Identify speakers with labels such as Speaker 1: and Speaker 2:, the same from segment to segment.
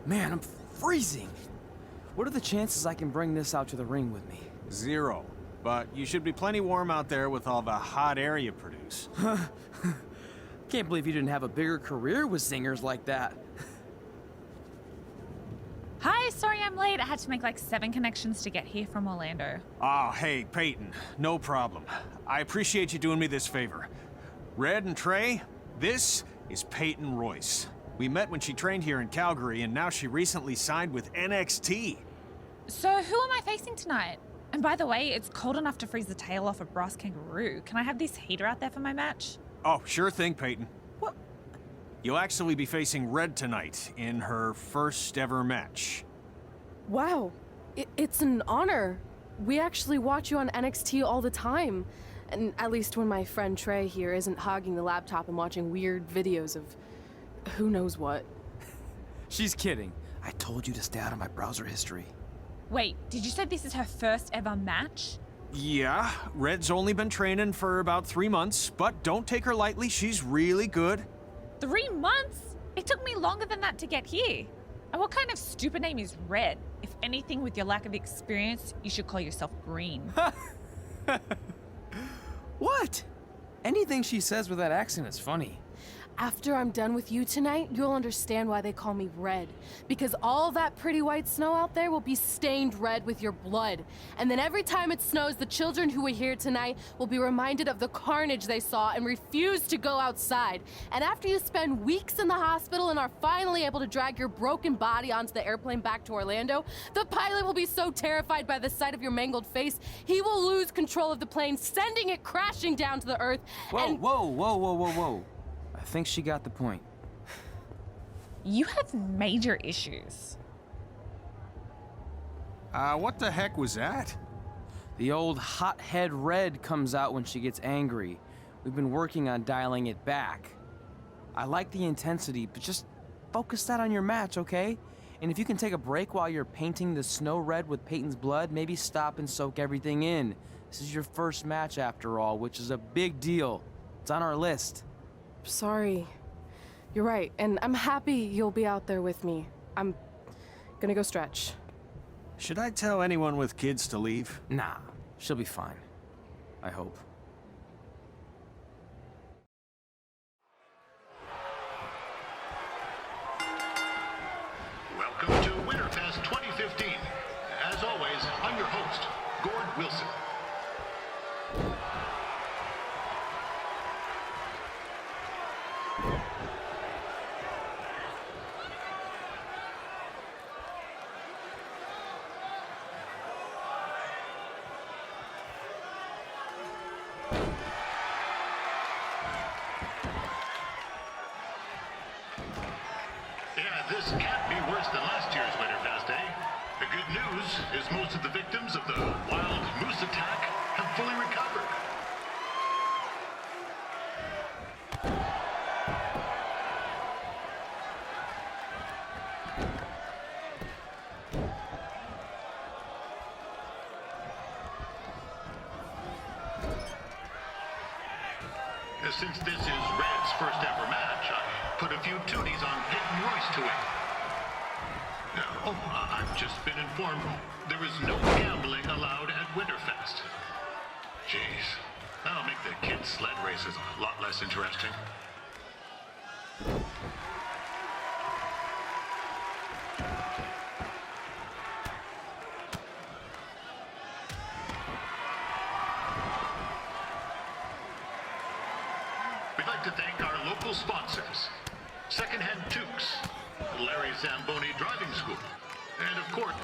Speaker 1: Man, I'm freezing. What are the chances I can bring this out to the ring with me?
Speaker 2: 0. But you should be plenty warm out there with all the hot air you produce.
Speaker 1: Can't believe you didn't have a bigger career with singers like that.
Speaker 3: Hi, sorry I'm late. I had to make like 7 connections to get here from Orlando.
Speaker 2: Oh, hey, Peyton. No problem. I appreciate you doing me this favor. Red and Trey, this is Peyton Royce. We met when she trained here in Calgary, and now she recently signed with NXT.
Speaker 3: So who am I facing tonight? And by the way, it's cold enough to freeze the tail off a brass kangaroo. Can I have this heater out there for my match?
Speaker 2: Oh, sure thing, Peyton.
Speaker 1: What?
Speaker 2: You'll actually be facing Red tonight in her first ever match.
Speaker 4: Wow, it's an honor. We actually watch you on NXT all the time. And at least when my friend Trey here isn't hogging the laptop and watching weird videos of who knows what.
Speaker 1: She's kidding. I told you to stay out of my browser history.
Speaker 3: Wait, did you say this is her first ever match?
Speaker 2: Yeah, Red's only been training for about 3 months, but don't take her lightly, she's really good.
Speaker 3: 3 months? It took me longer than that to get here. And what kind of stupid name is Red? If anything, with your lack of experience, you should call yourself Green.
Speaker 1: What? Anything she says with that accent is funny.
Speaker 4: After I'm done with you tonight, you'll understand why they call me Red. Because all that pretty white snow out there will be stained red with your blood. And then every time it snows, the children who were here tonight will be reminded of the carnage they saw and refuse to go outside. And after you spend weeks in the hospital and are finally able to drag your broken body onto the airplane back to Orlando, the pilot will be so terrified by the sight of your mangled face, he will lose control of the plane, sending it crashing down to the earth.
Speaker 1: Whoa. I think she got the point.
Speaker 3: You have major issues.
Speaker 2: What the heck was that?
Speaker 1: The old hothead Red comes out when she gets angry. We've been working on dialing it back. I like the intensity, but just focus that on your match, okay? And if you can take a break while you're painting the snow red with Peyton's blood, maybe stop and soak everything in. This is your first match after all, which is a big deal. It's on our list.
Speaker 4: Sorry. You're right, and I'm happy you'll be out there with me. I'm gonna go stretch.
Speaker 2: Should I tell anyone with kids to leave?
Speaker 1: Nah, she'll be fine. I hope.
Speaker 5: Welcome to Winterfest 2015. As always, I'm your host, Gord Wilson. Yeah, this can't be worse than last year's Winterfest, eh? The good news is most of the victims of the wild moose attack have fully recovered. Since this is Red's first ever match, I put a few toonies on Peyton Royce to win. Oh, I've just been informed there is no gambling allowed at Winterfest. Jeez, that'll make the kids' sled races a lot less interesting. We'd like to thank our local sponsors, Secondhand Tukes, Larry Zamboni Driving School, and of course,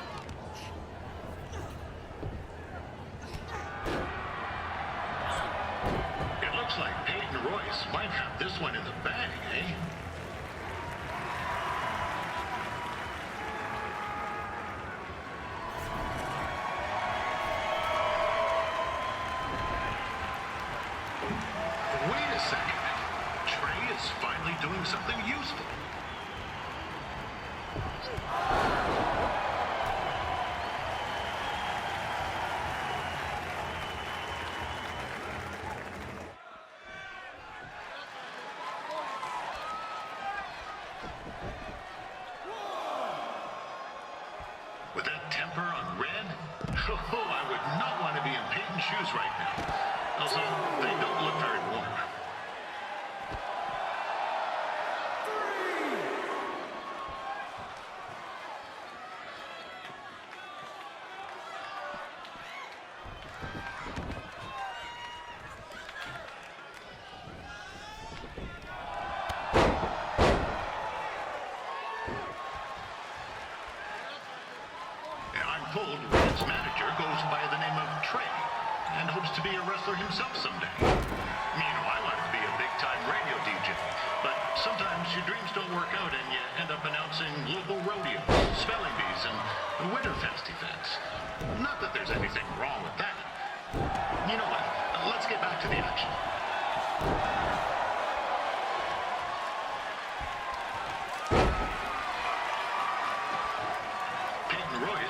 Speaker 5: it looks like Peyton Royce might have this one in the bag, eh? Wait a second. Trey is finally doing something useful. Oh, I would not want to be in Peyton's shoes right now. Also, they don't look very warm. I'm told Red's manager goes by the name of Trey and hopes to be a wrestler himself someday. You know, I wanted to be a big-time radio DJ, but sometimes your dreams don't work out and you end up announcing local rodeos, spelling bees, and Winterfest events. Not that there's anything wrong with that. You know what? Let's get back to the action.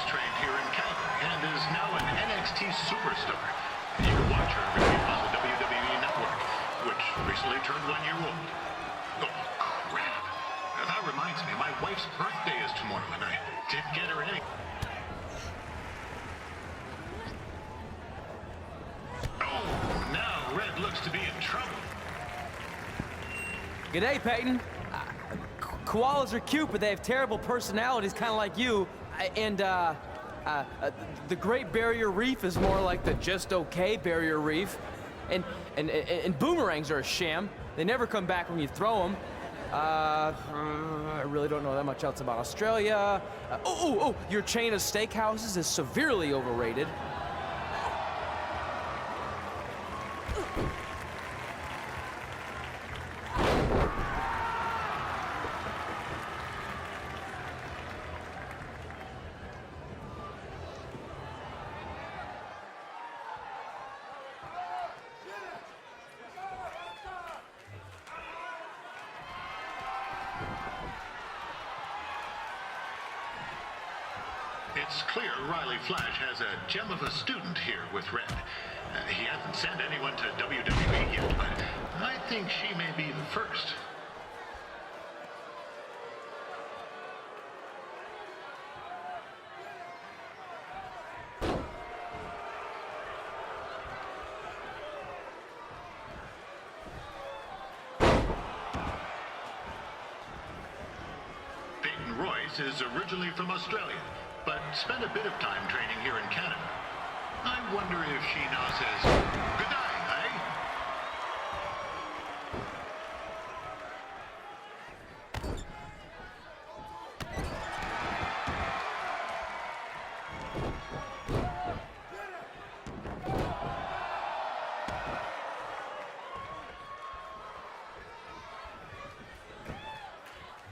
Speaker 5: Trained here in Calgary and is now an NXT superstar. You can watch her every week on the WWE Network, which recently turned 1 year old. Oh, crap. That reminds me, my wife's birthday is tomorrow, and I didn't get her any. Oh, now Red looks to be in trouble.
Speaker 1: G'day, Peyton. Koalas are cute, but they have terrible personalities, kind of like you. And the Great Barrier Reef is more like the just okay Barrier Reef. And boomerangs are a sham. They never come back when you throw them. I really don't know that much else about Australia. Your chain of steakhouses is severely overrated.
Speaker 5: It's clear Riley Flash has a gem of a student here with Red. He hasn't sent anyone to WWE yet, but I think she may be the first. Peyton Royce is originally from Australia, but spent a bit of time training here in Canada. I wonder if she now says, good day, eh?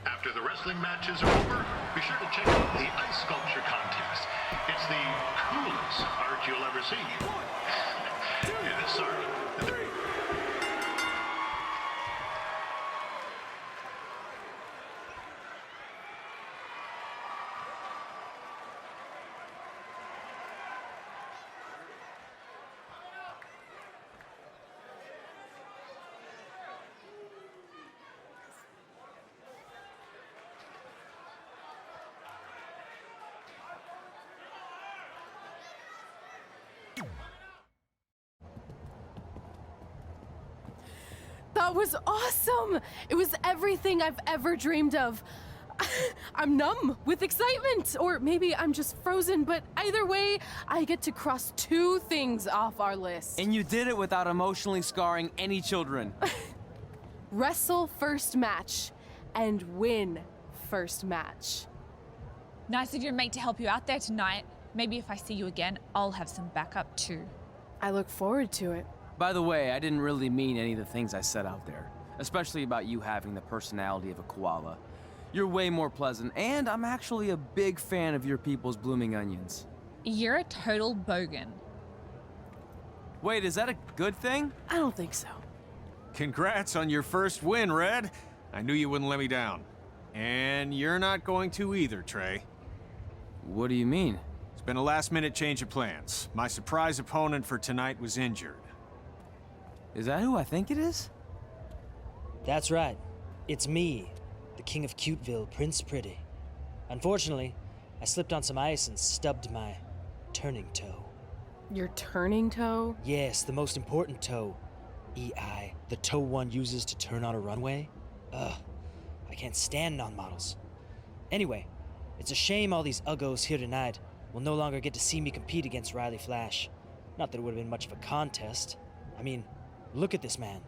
Speaker 5: After the wrestling matches are over, be sure to check out the ice sculpture contest. It's the coolest art you'll ever see. Yeah, sorry.
Speaker 4: That was awesome! It was everything I've ever dreamed of. I'm numb with excitement, or maybe I'm just frozen, but either way, I get to cross 2 things off our list.
Speaker 1: And you did it without emotionally scarring any children.
Speaker 4: Wrestle first match and win first match.
Speaker 3: Nice of your mate to help you out there tonight. Maybe if I see you again, I'll have some backup too.
Speaker 4: I look forward to it.
Speaker 1: By the way, I didn't really mean any of the things I said out there, especially about you having the personality of a koala. You're way more pleasant, and I'm actually a big fan of your people's blooming onions.
Speaker 3: You're a total bogan.
Speaker 1: Wait, is that a good thing?
Speaker 4: I don't think so.
Speaker 2: Congrats on your first win, Red. I knew you wouldn't let me down. And you're not going to either, Trey.
Speaker 1: What do you mean?
Speaker 2: It's been a last-minute change of plans. My surprise opponent for tonight was injured.
Speaker 1: Is that who I think it is?
Speaker 6: That's right. It's me, the King of Cuteville, Prince Pretty. Unfortunately, I slipped on some ice and stubbed my turning toe.
Speaker 4: Your turning toe?
Speaker 6: Yes, the most important toe. EI, the toe one uses to turn on a runway. Ugh, I can't stand non-models. Anyway, it's a shame all these uggos here tonight will no longer get to see me compete against Riley Flash. Not that it would have been much of a contest. I mean, look at this man.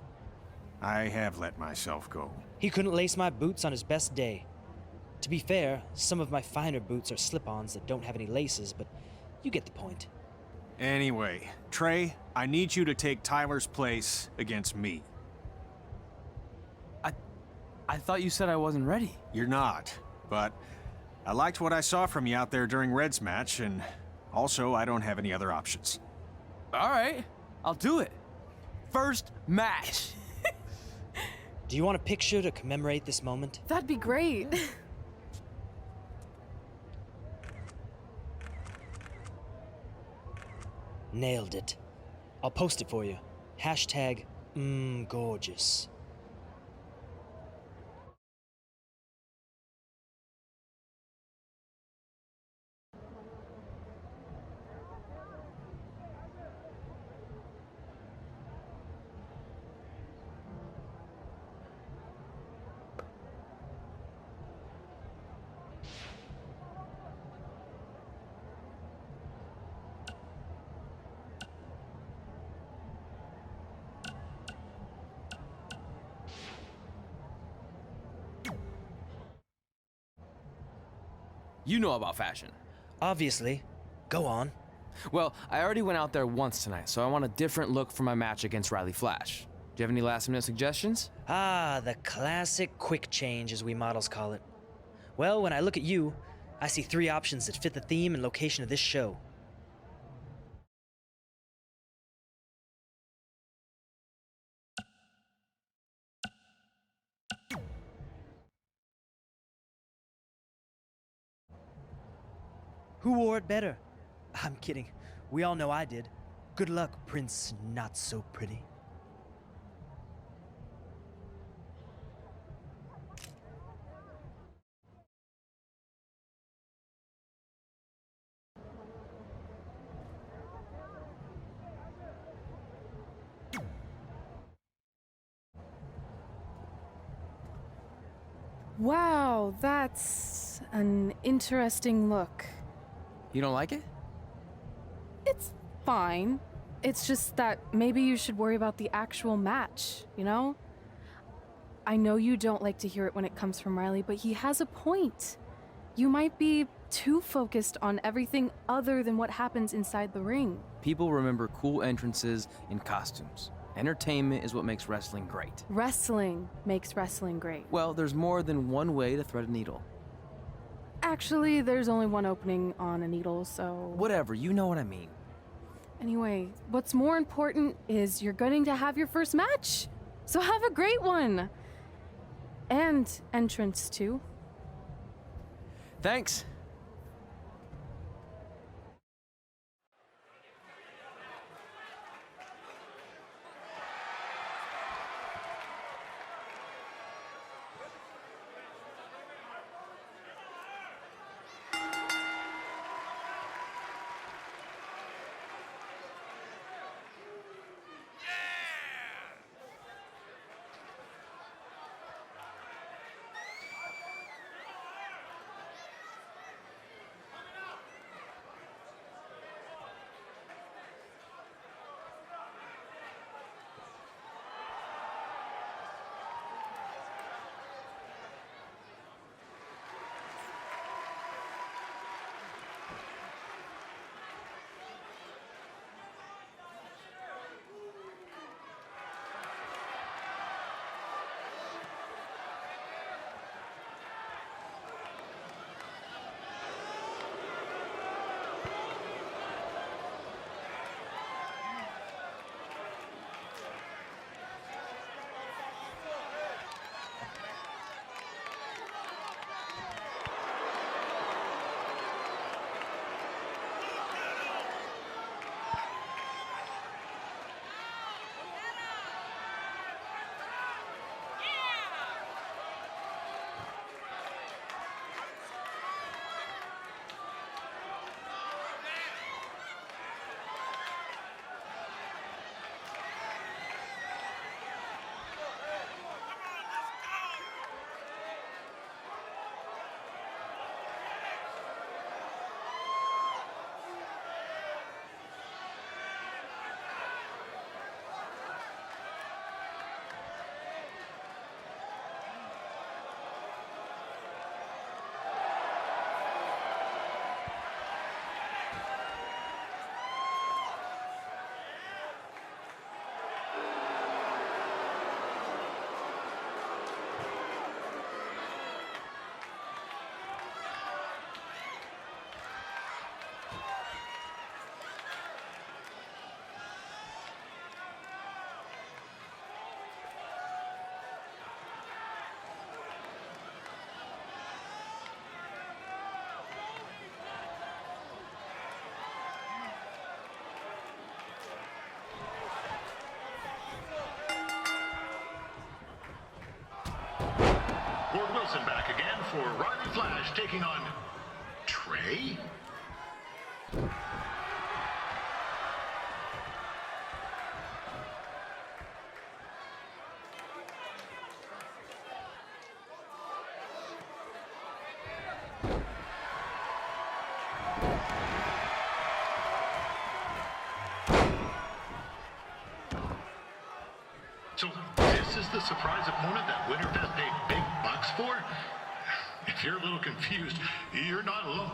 Speaker 2: I have let myself go.
Speaker 6: He couldn't lace my boots on his best day. To be fair, some of my finer boots are slip-ons that don't have any laces, but you get the point.
Speaker 2: Anyway, Trey, I need you to take Tyler's place against me.
Speaker 1: I thought you said I wasn't ready.
Speaker 2: You're not, but I liked what I saw from you out there during Red's match, and also I don't have any other options.
Speaker 1: All right, I'll do it. First match.
Speaker 6: Do you want a picture to commemorate this moment?
Speaker 4: That'd be great.
Speaker 6: Nailed it. I'll post it for you. Hashtag, gorgeous.
Speaker 1: You know about fashion.
Speaker 6: Obviously. Go on.
Speaker 1: Well, I already went out there once tonight, so I want a different look for my match against Riley Flash. Do you have any last-minute suggestions?
Speaker 6: Ah, the classic quick change, as we models call it. Well, when I look at you, I see 3 options that fit the theme and location of this show. Who wore it better? I'm kidding. We all know I did. Good luck, Prince Not So Pretty.
Speaker 4: Wow, that's an interesting look.
Speaker 1: You don't like it?
Speaker 4: It's fine. It's just that maybe you should worry about the actual match, you know? I know you don't like to hear it when it comes from Riley, but he has a point. You might be too focused on everything other than what happens inside the ring.
Speaker 1: People remember cool entrances and costumes. Entertainment is what makes wrestling great.
Speaker 4: Wrestling makes wrestling great.
Speaker 1: Well, there's more than one way to thread a needle.
Speaker 4: Actually, there's only one opening on a needle, so...
Speaker 1: Whatever, you know what I mean.
Speaker 4: Anyway, what's more important is you're going to have your first match. So have a great one. And entrance, too.
Speaker 1: Thanks.
Speaker 5: Flash taking on Trey? So this is the surprise opponent that Winterfest paid big bucks for? If you're a little confused, you're not alone.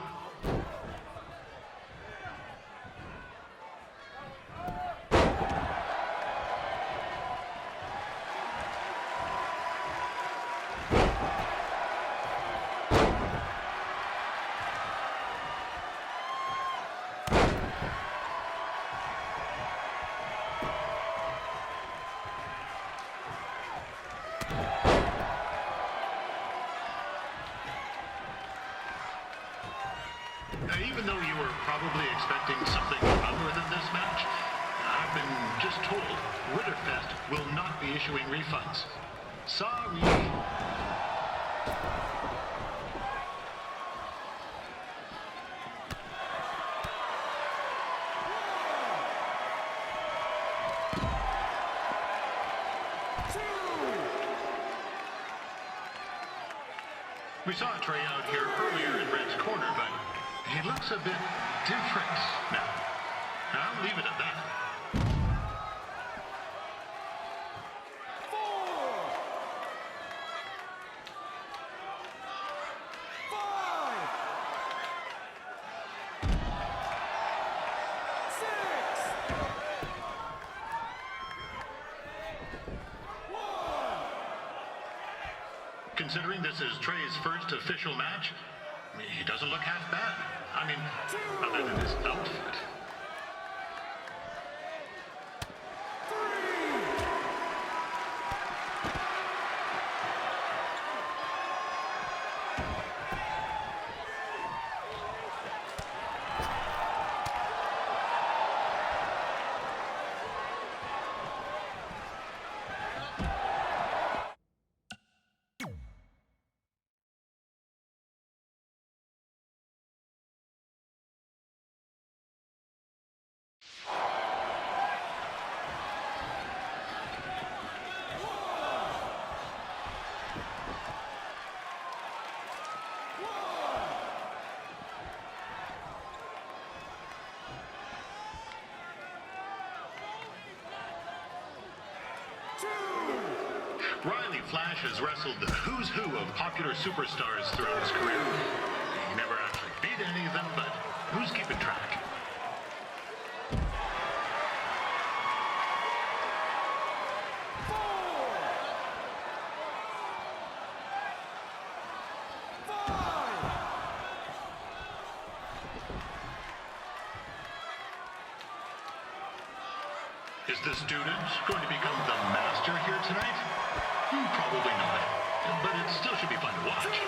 Speaker 5: Even though you were probably expecting something other than this match, I've been just told Winterfest will not be issuing refunds. Sorry. We saw Trey out here earlier in Red's corner, but he looks a bit different now. I'll leave it at that. Considering this is Trey's first official match, he doesn't look half bad. I mean, other than his outfit. Riley Flash has wrestled the who's who of popular superstars throughout his career. He never actually beat any of them, but who's keeping track? Is the student going to become the master here tonight? Probably not, but it still should be fun to watch.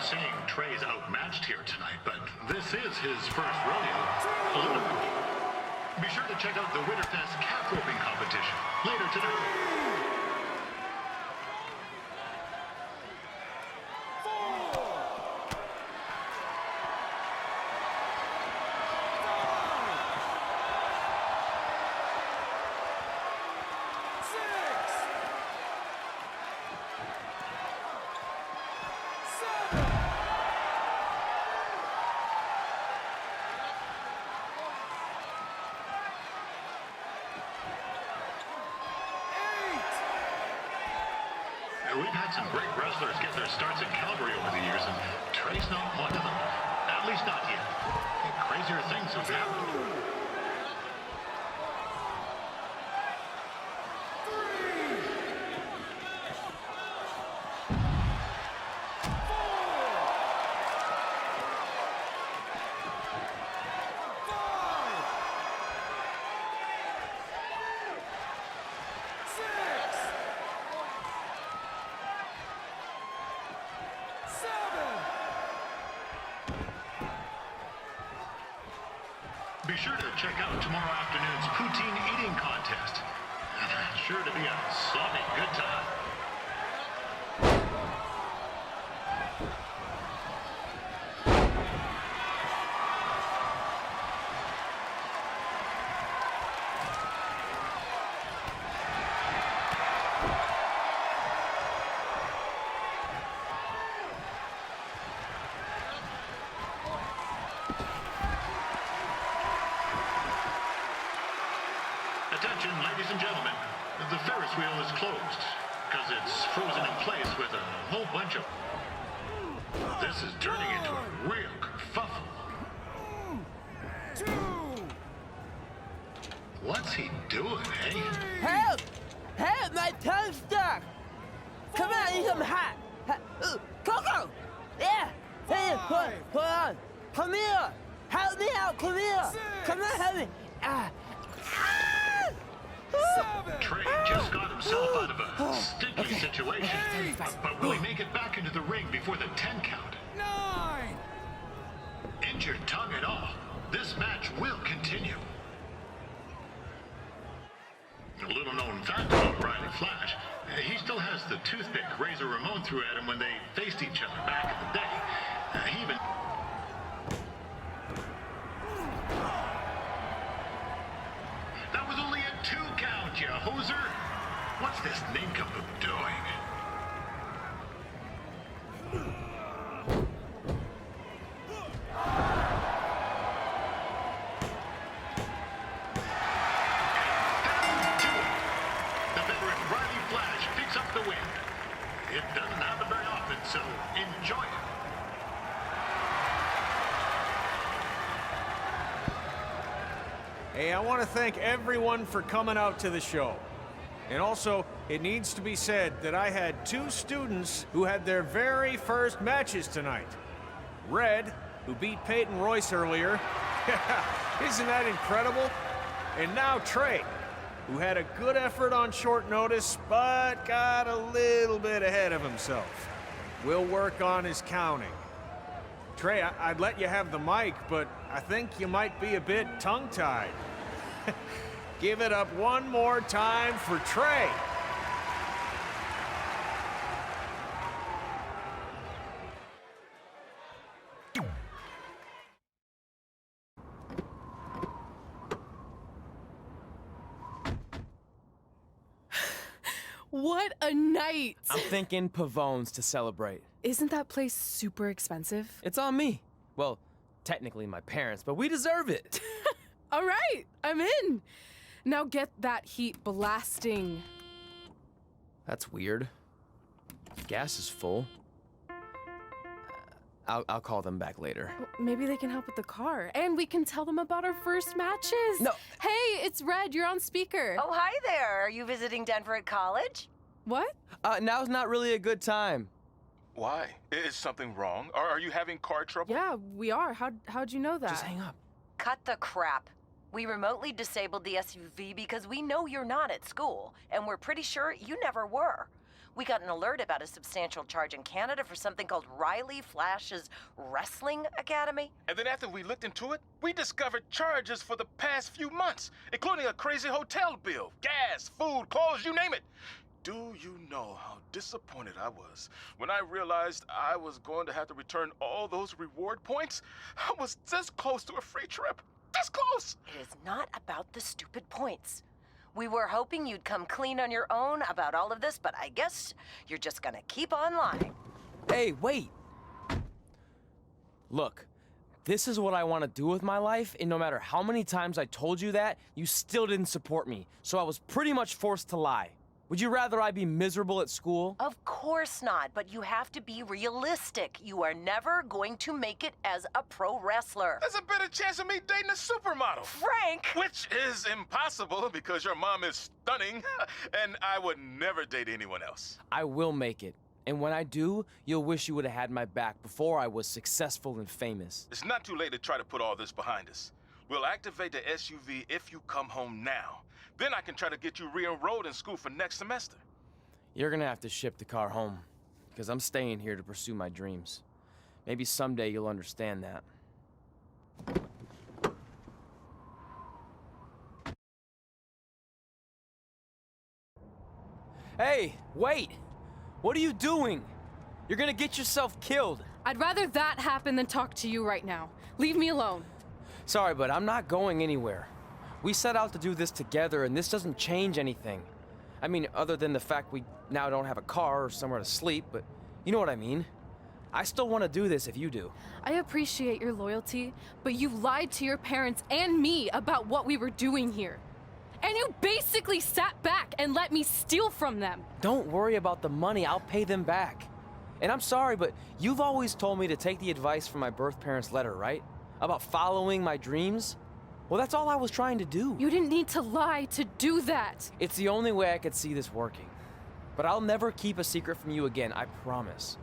Speaker 5: Saying Trey's outmatched here tonight, but this is his first rodeo politically. Be sure to check out the Winterfest calf roping competition later tonight. We've had some great wrestlers get their starts in Calgary over the years, and Trey's not one of them. At least not yet. Crazier things have happened. Be sure to check out tomorrow afternoon's poutine eating contest. Sure to be a sloppy good time. Attention, ladies and gentlemen. The Ferris wheel is closed because it's frozen in place with a whole bunch of... This is turning into a real kerfuffle. What's he doing, eh?
Speaker 7: Help! Help! My tongue's stuck! Come on, I need some hot! Coco! Yeah! Hey, hold on! Come here! Help me out! Come here! Come on, help me!
Speaker 5: Trey just got himself out of a sticky situation. But will he make it back into the ring before the 10 count?
Speaker 8: 9!
Speaker 5: Injured tongue and all, this match will continue. A little known fact about Riley Flash, he still has the toothpick Razor Ramon threw at him when they faced each other back in the day. He even... That was only a 2 count, you hoser! What's this nincompoop doing? It doesn't happen very often, so enjoy it.
Speaker 2: Hey, I want to thank everyone for coming out to the show. And also, it needs to be said that I had 2 students who had their very first matches tonight. Red, who beat Peyton Royce earlier. Isn't that incredible? And now Trey, who had a good effort on short notice, but got a little bit ahead of himself. We'll work on his counting. Trey, I'd let you have the mic, but I think you might be a bit tongue-tied. Give it up one more time for Trey.
Speaker 4: What a night!
Speaker 1: I'm thinking Pavone's to celebrate.
Speaker 4: Isn't that place super expensive?
Speaker 1: It's on me. Well, technically my parents, but we deserve it.
Speaker 4: All right, I'm in. Now get that heat blasting.
Speaker 1: That's weird. Gas is full. I'll call them back later.
Speaker 4: Maybe they can help with the car, and we can tell them about our first matches.
Speaker 1: No.
Speaker 4: Hey, it's Red. You're on speaker.
Speaker 9: Oh, hi there. Are you visiting Denver at college?
Speaker 4: What?
Speaker 1: Now's not really a good time.
Speaker 8: Why? Is something wrong? Are you having car trouble?
Speaker 4: Yeah, we are. How'd you know that?
Speaker 1: Just hang up.
Speaker 9: Cut the crap. We remotely disabled the SUV because we know you're not at school, and we're pretty sure you never were. We got an alert about a substantial charge in Canada for something called Riley Flash's Wrestling Academy.
Speaker 8: And then after we looked into it, we discovered charges for the past few months, including a crazy hotel bill, gas, food, clothes, you name it. Do you know how disappointed I was when I realized I was going to have to return all those reward points? I was this close to a free trip. This close!
Speaker 9: It is not about the stupid points. We were hoping you'd come clean on your own about all of this, but I guess you're just gonna keep on lying.
Speaker 1: Hey, wait. Look, this is what I want to do with my life, and no matter how many times I told you that, you still didn't support me, so I was pretty much forced to lie. Would you rather I be miserable at school?
Speaker 9: Of course not, but you have to be realistic. You are never going to make it as a pro wrestler.
Speaker 8: There's a better chance of me dating a supermodel.
Speaker 9: Frank!
Speaker 8: Which is impossible because your mom is stunning, and I would never date anyone else.
Speaker 1: I will make it. And when I do, you'll wish you would have had my back before I was successful and famous.
Speaker 8: It's not too late to try to put all this behind us. We'll activate the SUV if you come home now. Then I can try to get you re-enrolled in school for next semester.
Speaker 1: You're gonna have to ship the car home, because I'm staying here to pursue my dreams. Maybe someday you'll understand that. Hey, wait! What are you doing? You're gonna get yourself killed.
Speaker 4: I'd rather that happen than talk to you right now. Leave me alone.
Speaker 1: Sorry, but I'm not going anywhere. We set out to do this together, and this doesn't change anything. I mean, other than the fact we now don't have a car or somewhere to sleep, but you know what I mean. I still want to do this if you do.
Speaker 4: I appreciate your loyalty, but you lied to your parents and me about what we were doing here. And you basically sat back and let me steal from them.
Speaker 1: Don't worry about the money, I'll pay them back. And I'm sorry, but you've always told me to take the advice from my birth parents' letter, right? About following my dreams? Well, that's all I was trying to do.
Speaker 4: You didn't need to lie to do that.
Speaker 1: It's the only way I could see this working. But I'll never keep a secret from you again, I promise.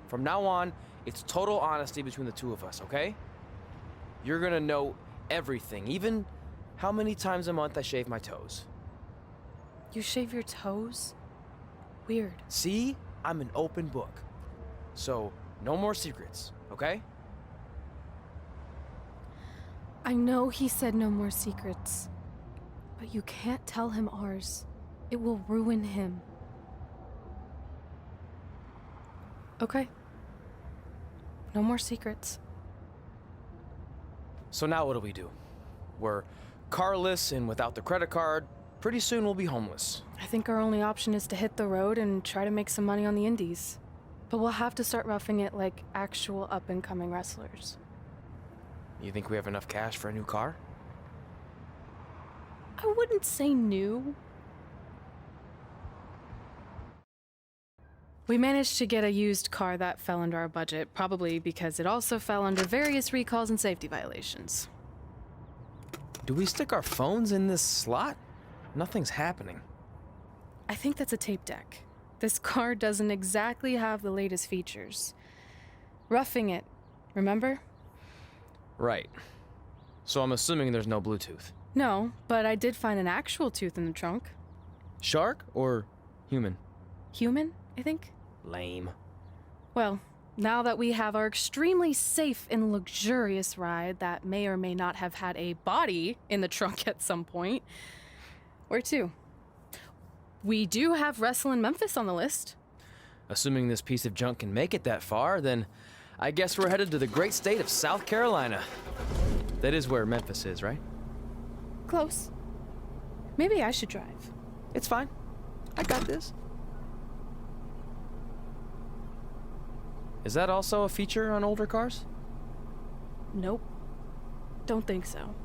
Speaker 1: From now on, it's total honesty between the two of us, okay? You're gonna know everything, even how many times a month I shave my toes.
Speaker 4: You shave your toes? Weird.
Speaker 1: See? I'm an open book. So, no more secrets, okay?
Speaker 4: I know he said no more secrets, but you can't tell him ours. It will ruin him. Okay. No more secrets.
Speaker 1: So now what do we do? We're carless and without the credit card. Pretty soon we'll be homeless.
Speaker 4: I think our only option is to hit the road and try to make some money on the indies. But we'll have to start roughing it like actual up-and-coming wrestlers.
Speaker 1: You think we have enough cash for a new car?
Speaker 4: I wouldn't say new. We managed to get a used car that fell under our budget, probably because it also fell under various recalls and safety violations.
Speaker 1: Do we stick our phones in this slot? Nothing's happening.
Speaker 4: I think that's a tape deck. This car doesn't exactly have the latest features. Roughing it, remember?
Speaker 1: Right. So I'm assuming there's no Bluetooth.
Speaker 4: No, but I did find an actual tooth in the trunk.
Speaker 1: Shark or human?
Speaker 4: Human, I think.
Speaker 1: Lame.
Speaker 4: Well, now that we have our extremely safe and luxurious ride that may or may not have had a body in the trunk at some point, where to? We do have Wrestle in Memphis on the list.
Speaker 1: Assuming this piece of junk can make it that far, then I guess we're headed to the great state of South Carolina. That is where Memphis is, right?
Speaker 4: Close. Maybe I should drive.
Speaker 1: It's fine. I got this. Is that also a feature on older cars?
Speaker 4: Nope. Don't think so.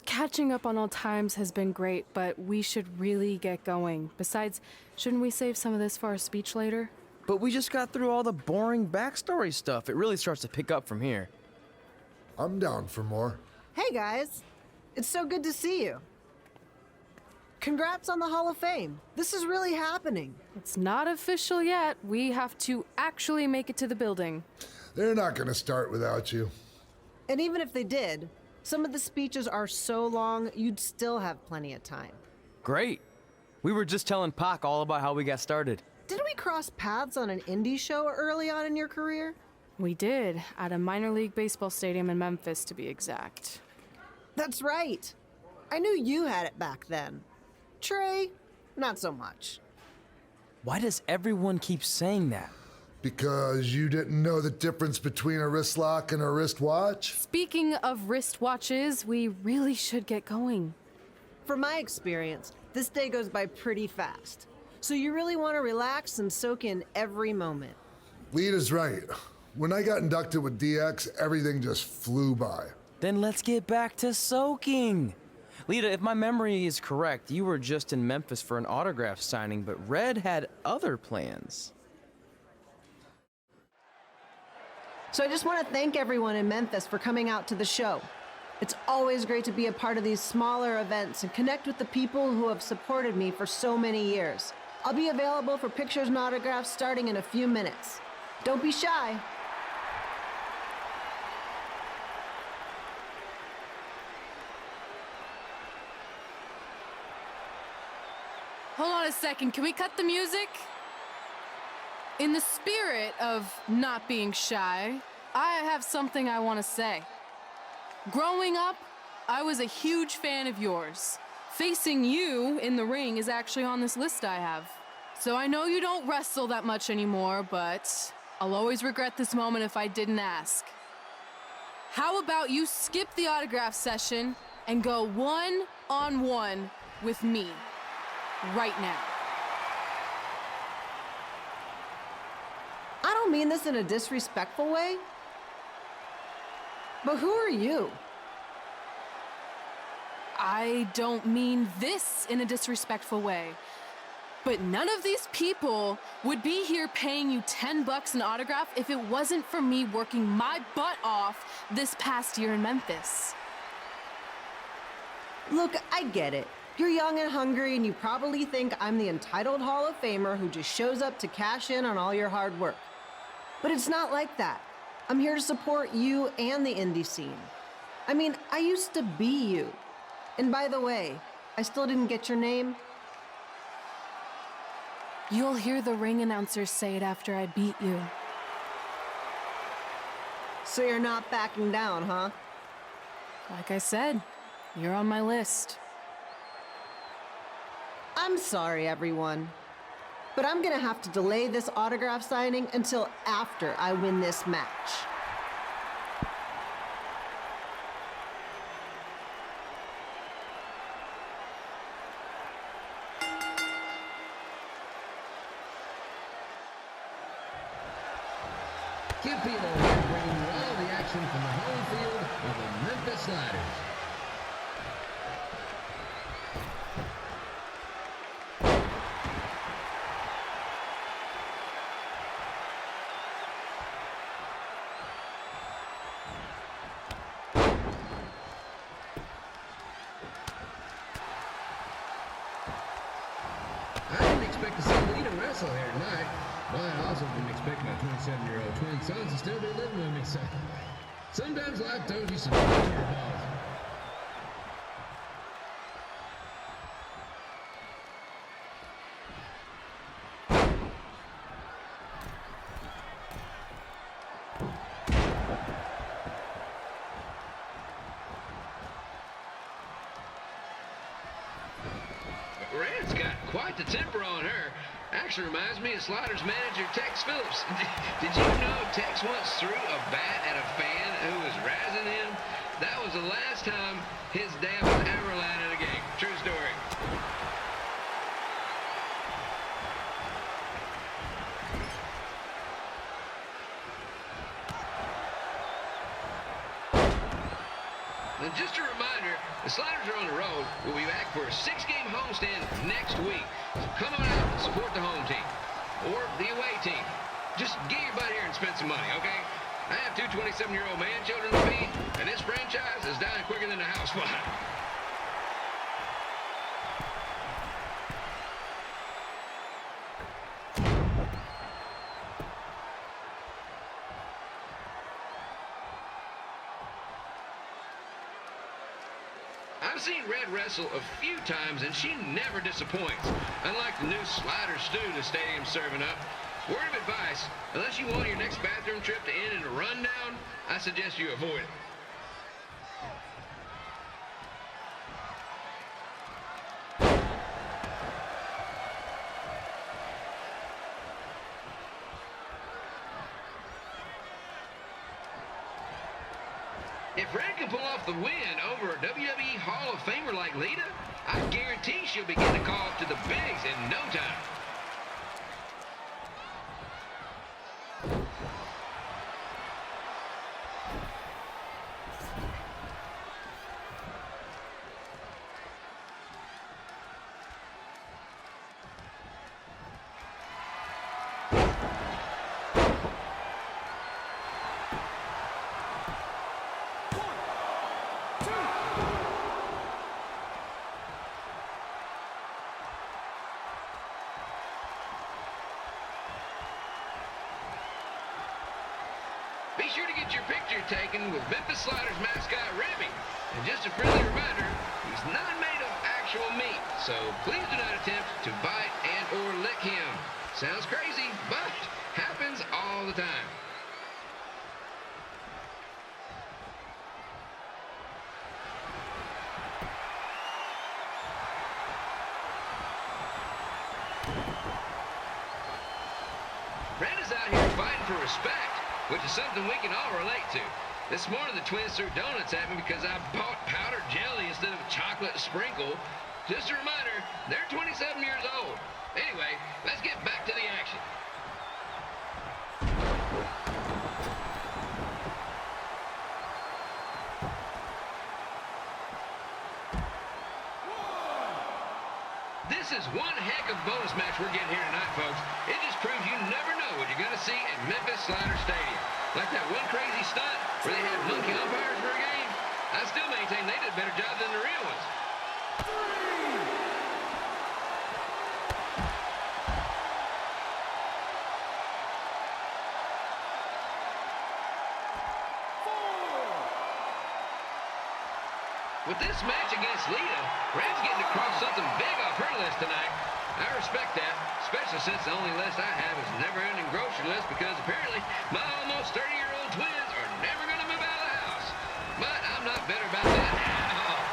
Speaker 4: Catching up on old times has been great, but we should really get going. Besides, shouldn't we save some of this for our speech later?
Speaker 1: But we just got through all the boring backstory stuff. It really starts to pick up from here.
Speaker 10: I'm down for more.
Speaker 11: Hey guys, it's so good to see you. Congrats on the Hall of Fame. This is really happening.
Speaker 4: It's not official yet. We have to actually make it to the building.
Speaker 10: They're not going to start without you.
Speaker 11: And even if they did, some of the speeches are so long, you'd still have plenty of time.
Speaker 1: Great. We were just telling Pac all about how we got started.
Speaker 11: Didn't we cross paths on an indie show early on in your career?
Speaker 4: We did, at a minor league baseball stadium in Memphis, to be exact.
Speaker 11: That's right. I knew you had it back then. Trey, not so much.
Speaker 1: Why does everyone keep saying that?
Speaker 10: Because you didn't know the difference between a wrist lock and a wristwatch?
Speaker 4: Speaking of wristwatches, we really should get going.
Speaker 11: From my experience, this day goes by pretty fast. So you really want to relax and soak in every moment.
Speaker 10: Lita's right. When I got inducted with DX, everything just flew by.
Speaker 1: Then let's get back to soaking. Lita, if my memory is correct, you were just in Memphis for an autograph signing, but Red had other plans.
Speaker 11: So I just want to thank everyone in Memphis for coming out to the show. It's always great to be a part of these smaller events and connect with the people who have supported me for so many years. I'll be available for pictures and autographs starting in a few minutes. Don't be shy.
Speaker 4: Hold on a second. Can we cut the music? In the spirit of not being shy, I have something I want to say. Growing up, I was a huge fan of yours. Facing you in the ring is actually on this list I have. So I know you don't wrestle that much anymore, but I'll always regret this moment if I didn't ask. How about you skip the autograph session and go one-on-one with me right now?
Speaker 11: I don't mean this in a disrespectful way, but who are you?
Speaker 4: I don't mean this in a disrespectful way, but none of these people would be here paying you $10 an autograph if it wasn't for me working my butt off this past year in Memphis.
Speaker 11: Look, I get it. You're young and hungry, and you probably think I'm the entitled Hall of Famer who just shows up to cash in on all your hard work. But it's not like that. I'm here to support you and the indie scene. I mean, I used to be you. And by the way, I still didn't get your name.
Speaker 4: You'll hear the ring announcers say it after I beat you.
Speaker 11: So you're not backing down, huh?
Speaker 4: Like I said, you're on my list.
Speaker 11: I'm sorry, everyone. But I'm gonna have to delay this autograph signing until after I win this match.
Speaker 12: Two people here bringing you all the action from the home field of the Memphis Sliders. I didn't expect to see Lita wrestle here tonight. But I also didn't expect my 27-year-old twin sons to still be living with me, so sometimes life throws you some curveballs.
Speaker 13: Red's got quite the temper on her. Actually reminds me of Sliders manager Tex Phillips. Did you know Tex once threw a bat at a fan who was razzing him? That was the last time his dad was ever allowed in a game. True story. And just a reminder, the Sliders are on the road. We'll be back for a 6-game homestand next week. So come on out and support the home team. Or the away team. Just get your butt here and spend some money, okay? I have two 27-year-old man-children to feed, and this franchise is dying quicker than a house fire. I've seen Red wrestle a few times, and she never disappoints. Unlike the new slider stew the stadium's serving up. Word of advice, unless you want your next bathroom trip to end in a rundown, I suggest you avoid it. If Red can pull off the win over a WWE Hall of Famer like Lita, I guarantee she'll begin to call up to the bigs in no time. Be sure to get your picture taken with Memphis Sliders mascot Remy. And just a friendly reminder, he's not made of actual meat, so please do not attempt to bite and or lick him. Sounds crazy, but happens all the time. Red is out here fighting for respect, which is something we can all relate to. This morning the twins threw donuts at me because I bought powdered jelly instead of chocolate sprinkle. Just a reminder, they're 27 years old. Anyway, let's get back to the action. This is one heck of a bonus match we're getting here tonight, folks. It just proves you never know what you're going to see at Memphis Slider Stadium. Like that one crazy stunt where they had monkey umpires for a game. I still maintain they did a better job than the real ones. With this match against Lita, Red's getting across something big off her list tonight. I respect that, especially since the only list I have is a never-ending grocery list because apparently my almost 30-year-old twins are never going to move out of the house. But I'm not bitter about that at all.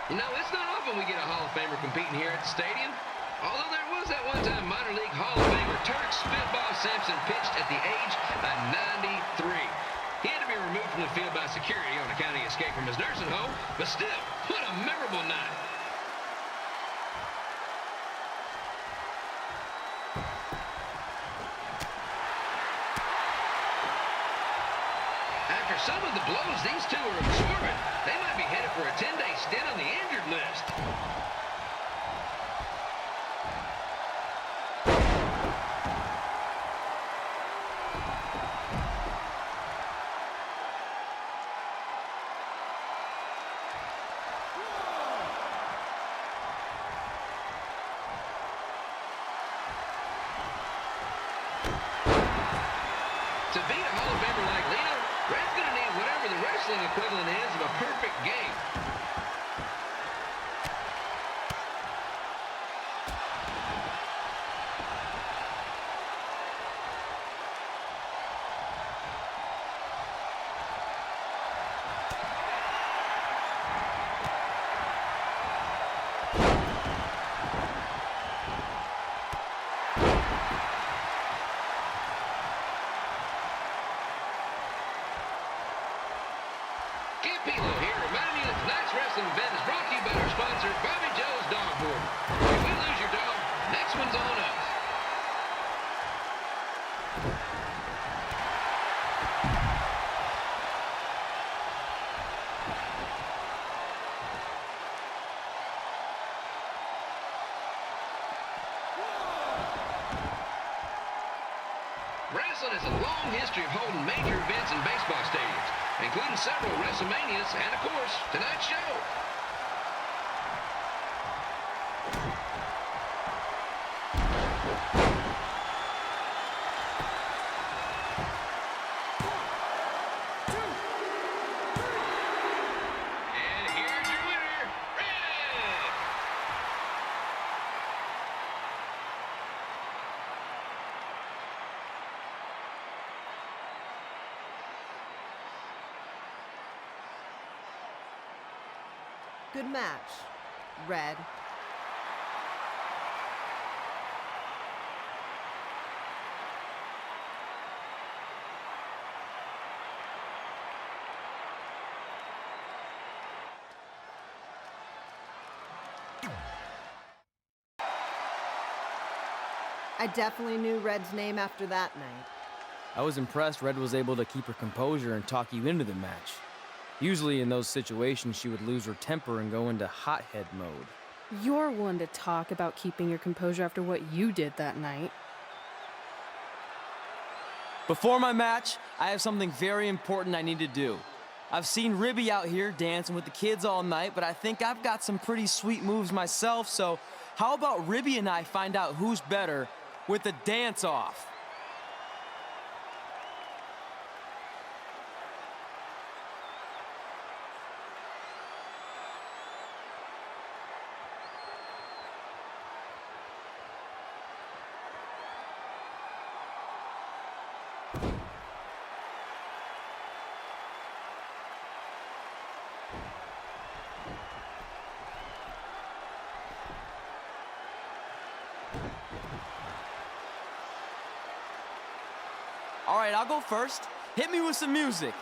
Speaker 13: You know, it's not often we get a Hall of Famer competing here at the stadium. Although there was that one time minor league Hall of Famer Turk Spitball Simpson pitched at the age of 93. He had to be removed from the field by security on account of the escape from his nursing home, but still, what a memorable night. After some of the blows these two are absorbing, they might be headed for a 10-day stint on the injured list. To beat a Hall of Famer like Lita, Red's going to need whatever the wrestling equivalent is of a perfect game. Pilo here, reminding you that tonight's wrestling event is brought to you by our sponsor, Bobby Joe's Dog Board. If we lose your dog, next one's on us. Wrestling has a long history of holding major events in baseball stadiums, including several WrestleManias and, of course, tonight's show. And here's your winner, Red!
Speaker 11: Good match, Red. I definitely knew Red's name after that night.
Speaker 1: I was impressed Red was able to keep her composure and talk you into the match. Usually in those situations, she would lose her temper and go into hothead mode.
Speaker 4: You're one to talk about keeping your composure after what you did that night.
Speaker 1: Before my match, I have something very important I need to do. I've seen Ribby out here dancing with the kids all night, but I think I've got some pretty sweet moves myself, so how about Ribby and I find out who's better with the dance-off? All right, I'll go first. Hit me with some music.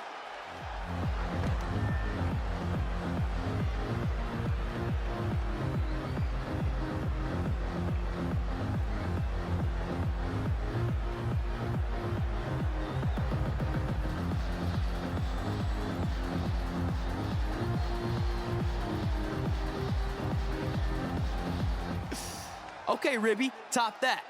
Speaker 1: Okay, Ribby, top that.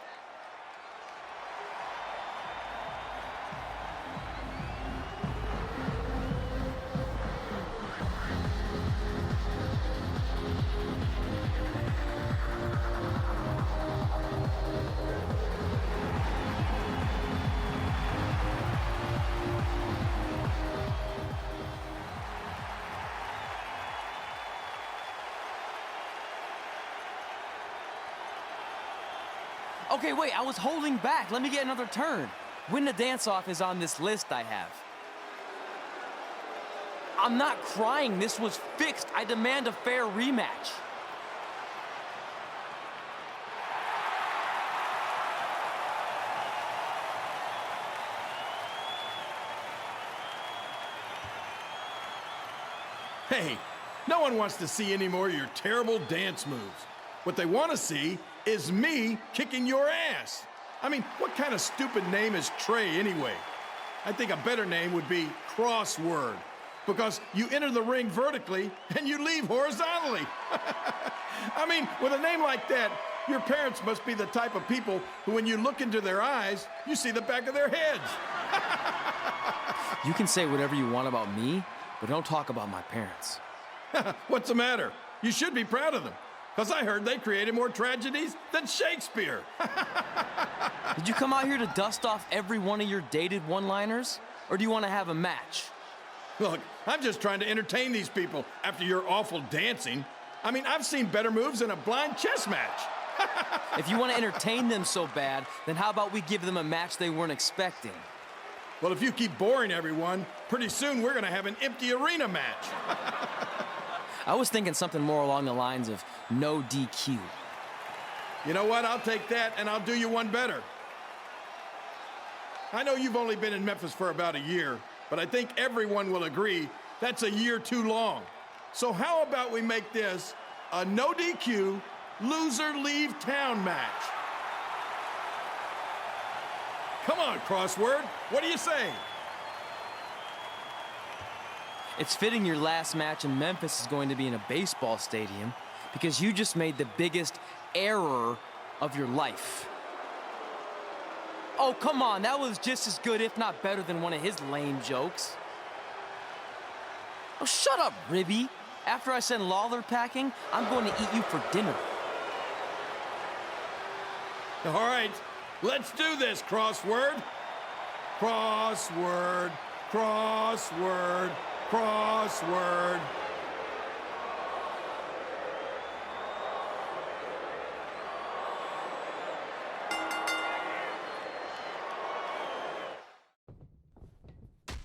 Speaker 1: Okay, wait, I was holding back. Let me get another turn. Win the dance-off is on this list I have. I'm not crying. This was fixed. I demand a fair rematch.
Speaker 14: Hey, no one wants to see any more of your terrible dance moves. What they want to see is me kicking your ass. I mean, what kind of stupid name is Trey anyway? I think a better name would be Crossword, because you enter the ring vertically and you leave horizontally. I mean, with a name like that, your parents must be the type of people who, when you look into their eyes, you see the back of their heads.
Speaker 1: You can say whatever you want about me, but don't talk about my parents.
Speaker 14: What's the matter? You should be proud of them, because I heard they created more tragedies than Shakespeare.
Speaker 1: Did you come out here to dust off every one of your dated one-liners? Or do you want to have a match?
Speaker 14: Look, I'm just trying to entertain these people after your awful dancing. I mean, I've seen better moves in a blind chess match.
Speaker 1: If you want to entertain them so bad, then how about we give them a match they weren't expecting?
Speaker 14: Well, if you keep boring everyone, pretty soon we're going to have an empty arena match.
Speaker 1: I was thinking something more along the lines of no DQ.
Speaker 14: You know what? I'll take that, and I'll do you one better. I know you've only been in Memphis for about a year, but I think everyone will agree that's a year too long. So how about we make this a no DQ, loser leave town match? Come on, Crossword. What do you say?
Speaker 1: It's fitting your last match in Memphis is going to be in a baseball stadium because you just made the biggest error of your life. Oh, come on. That was just as good, if not better, than one of his lame jokes. Oh, shut up, Ribby. After I send Lawler packing, I'm going to eat you for dinner.
Speaker 14: All right, let's do this, Crossword. Crossword, crossword, crossword.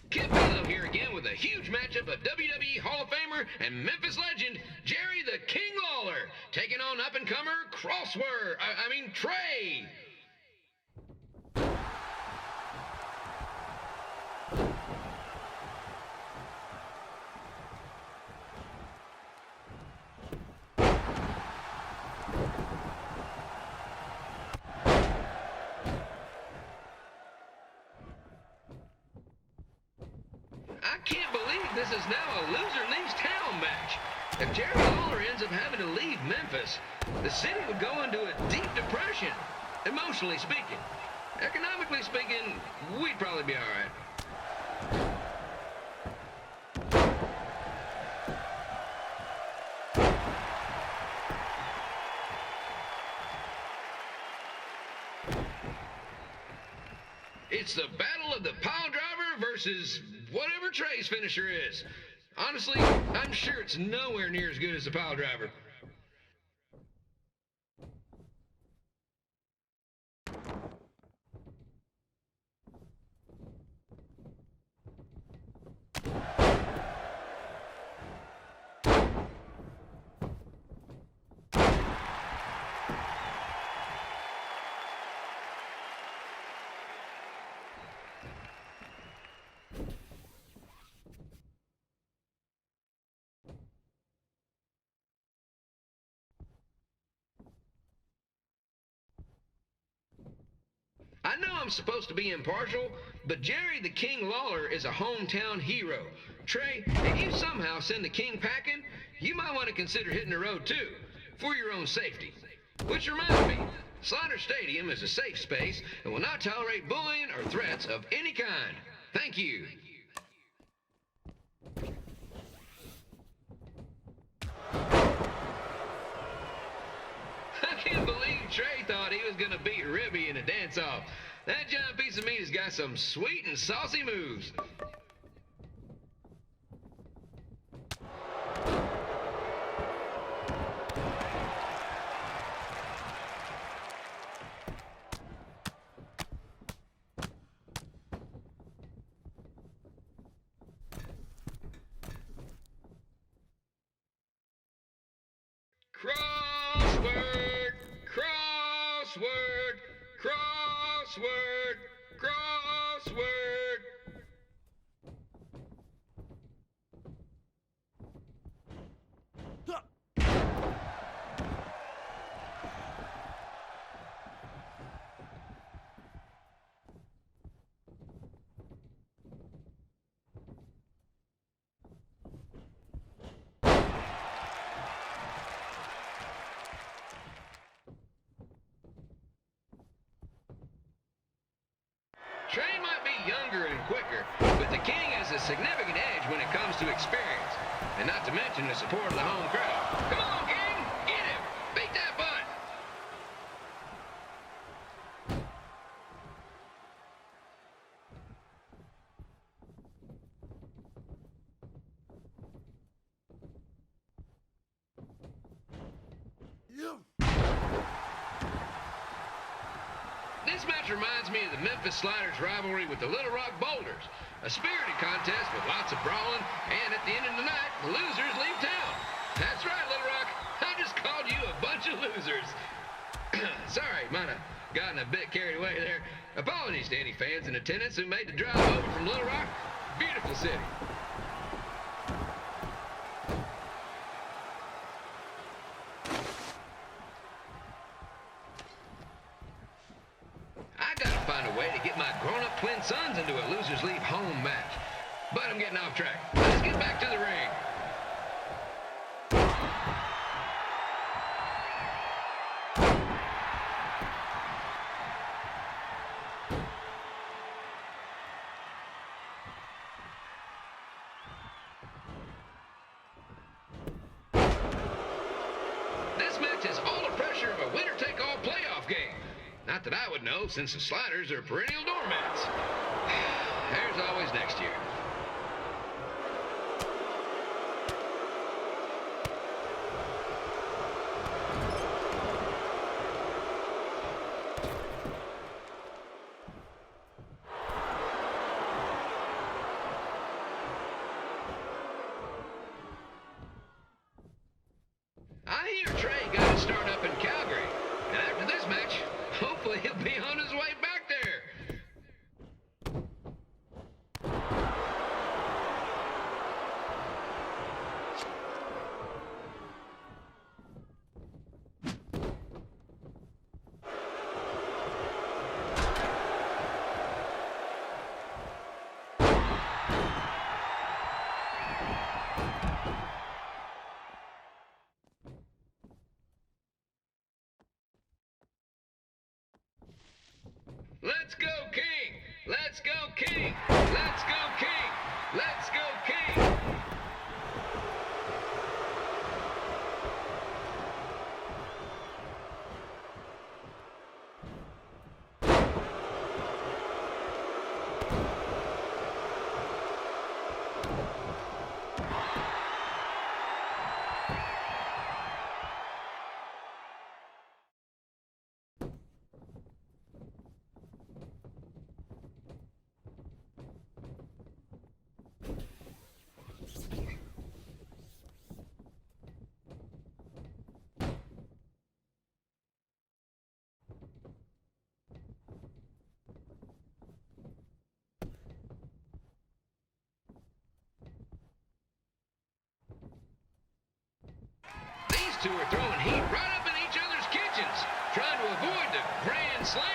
Speaker 13: Kid Bello here again with a huge matchup of WWE Hall of Famer and Memphis legend Jerry the King Lawler taking on up-and-comer Trey. I can't believe this is now a loser leaves town match. If Jerry Lawler ends up having to leave Memphis, the city would go into a deep depression, emotionally speaking. Economically speaking, we'd probably be all right. it's the battle of the pile driver versus whatever Trey's finisher is. Honestly, I'm sure it's nowhere near as good as the pile driver. I know I'm supposed to be impartial, but Jerry the King Lawler is a hometown hero. Trey, if you somehow send the King packing, you might want to consider hitting the road too, for your own safety. Which reminds me, Slaughter Stadium is a safe space and will not tolerate bullying or threats of any kind. Thank you. I can't believe Trey thought he was going to beat Ribby in a dance-off. That giant piece of meat has got some sweet and saucy moves. Crossword, crossword, crossword, crossword. Trey might be younger and quicker, but the King has a significant edge when it comes to experience, and not to mention the support of the home crowd. Come on, King! Get him! Beat that butt! This match reminds me of the Memphis Sliders rivalry with the Little Rock Boulders. A spirited contest with lots of brawling, and at the end of the night, the losers leave town. That's right, Little Rock. I just called you a bunch of losers. Sorry, might have gotten a bit carried away there. Apologies to any fans in attendance who made the drive over from Little Rock. Beautiful city. Grown-up twin sons into a losers leave home match. But I'm getting off track. Let's get back to the ring. This match has all the pressure of a winner-take-all playoff game. Not that I would know, since the Sliders are perennial doormats. There's always next year. I hear Trey got his start up in Calgary, and after this match, hopefully he'll be on his way back there. Let's go, King! Let's go, King! Let's go, King! Let's go, King! two are throwing heat right up in each other's kitchens, trying to avoid the grand slam.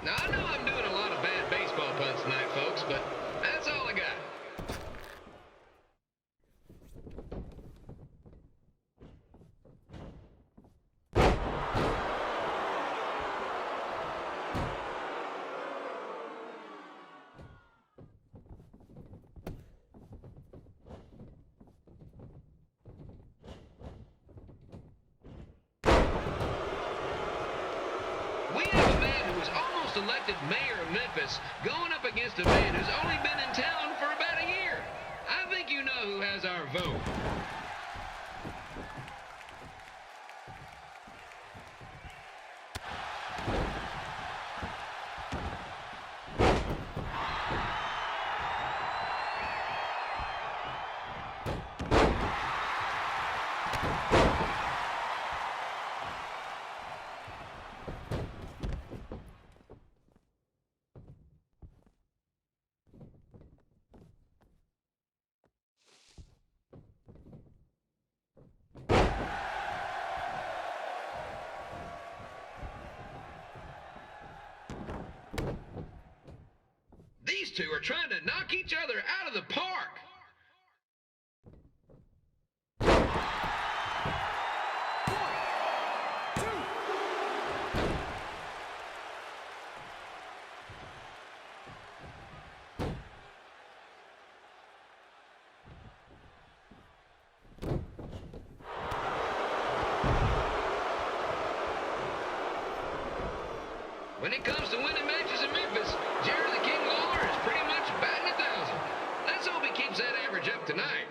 Speaker 13: Now, I know I'm doing a lot of bad baseball puns tonight, folks, but that's all I got. We have a man who was almost elected mayor of Memphis going up against a man who's only been in town for about a year. I think you know who has our vote. These two are trying to knock each other out of the park. When it comes to winning matches in Memphis, Jerry the King Lawler is pretty much batting 1,000. Let's hope he keeps that average up tonight.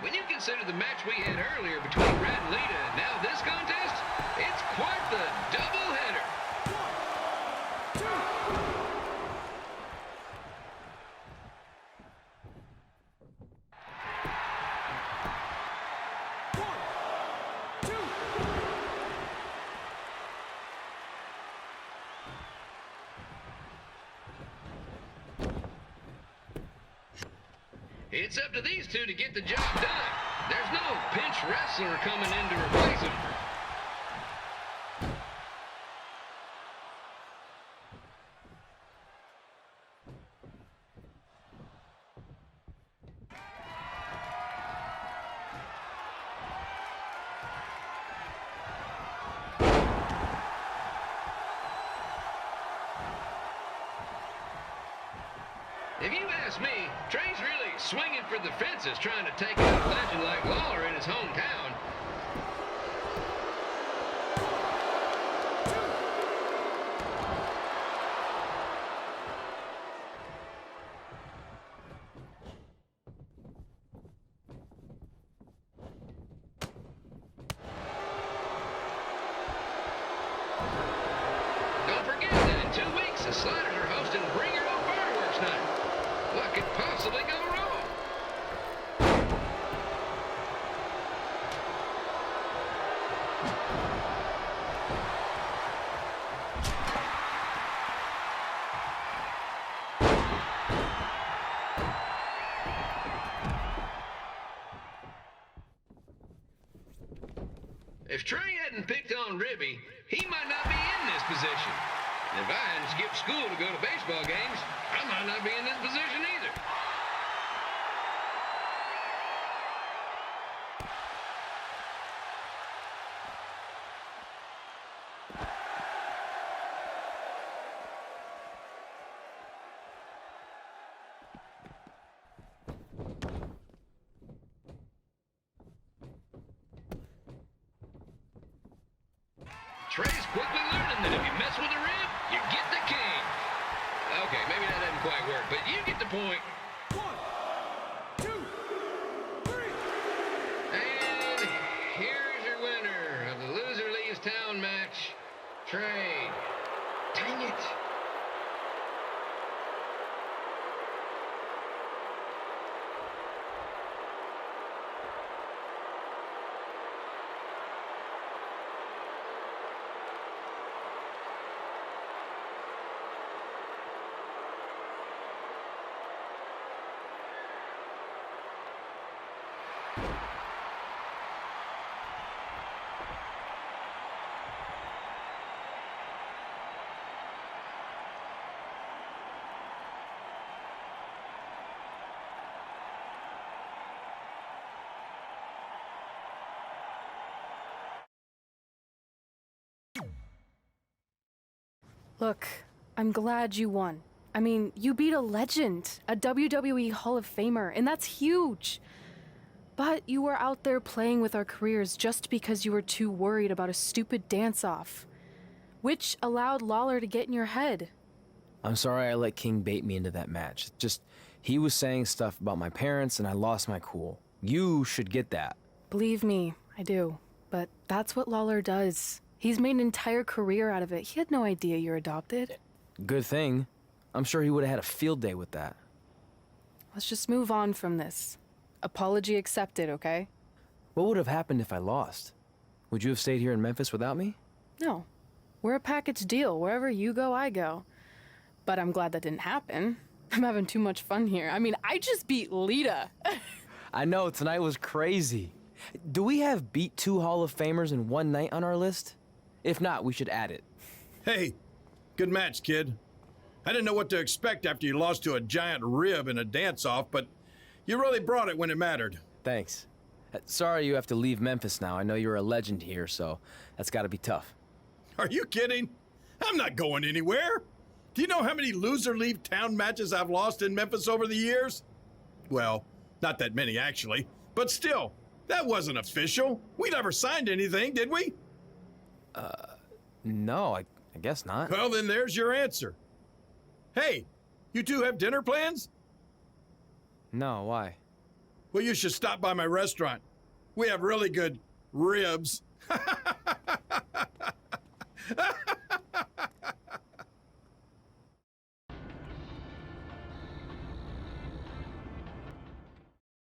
Speaker 13: When you consider the match we had earlier between Red and Lita and now this contest, it's quite the doubleheader. It's up to these two to get the job done. There's no pinch wrestler coming in to replace him. If you ask me, Trey's really swinging for the fences trying to take out a legend like Lawler in his hometown. Don't forget that in 2 weeks, the Sliders are hosting Bring Your Own Fireworks Night. What could possibly go wrong? If Trey hadn't picked on Ribby, he might not be in this position. And if I hadn't skipped school to go to baseball games, I might not be in this position either. Okay, maybe that doesn't quite work, but you get the point.
Speaker 14: 1, 2, 3.
Speaker 13: And here's your winner of the Loser Leaves Town match, Trey. Dang it.
Speaker 4: Look, I'm glad you won. I mean, you beat a legend, a WWE Hall of Famer, and that's huge. But you were out there playing with our careers just because you were too worried about a stupid dance-off, which allowed Lawler to get in your head.
Speaker 1: I'm sorry I let King bait me into that match. Just, he was saying stuff about my parents and I lost my cool. You should get that.
Speaker 4: Believe me, I do. But that's what Lawler does. He's made an entire career out of it. He had no idea you're adopted.
Speaker 1: Good thing. I'm sure he would have had a field day with that.
Speaker 4: Let's just move on from this. Apology accepted, okay?
Speaker 1: What would have happened if I lost? Would you have stayed here in Memphis without me?
Speaker 4: No. We're a package deal. Wherever you go, I go. But I'm glad that didn't happen. I'm having too much fun here. I mean, I just beat Lita.
Speaker 1: I know, tonight was crazy. Do we have beat 2 Hall of Famers in one night on our list? If not, we should add it.
Speaker 14: Hey, good match, kid. I didn't know what to expect after you lost to a giant rib in a dance-off, but you really brought it when it mattered.
Speaker 1: Thanks. Sorry you have to leave Memphis now. I know you're a legend here, so that's gotta be tough.
Speaker 14: Are you kidding? I'm not going anywhere. Do you know how many loser leave town matches I've lost in Memphis over the years? Well, not that many actually, but still, that wasn't official. We never signed anything, did we?
Speaker 1: No, I guess not.
Speaker 14: Well, then there's your answer. Hey, you two have dinner plans?
Speaker 1: No, why?
Speaker 14: Well, you should stop by my restaurant. We have really good ribs.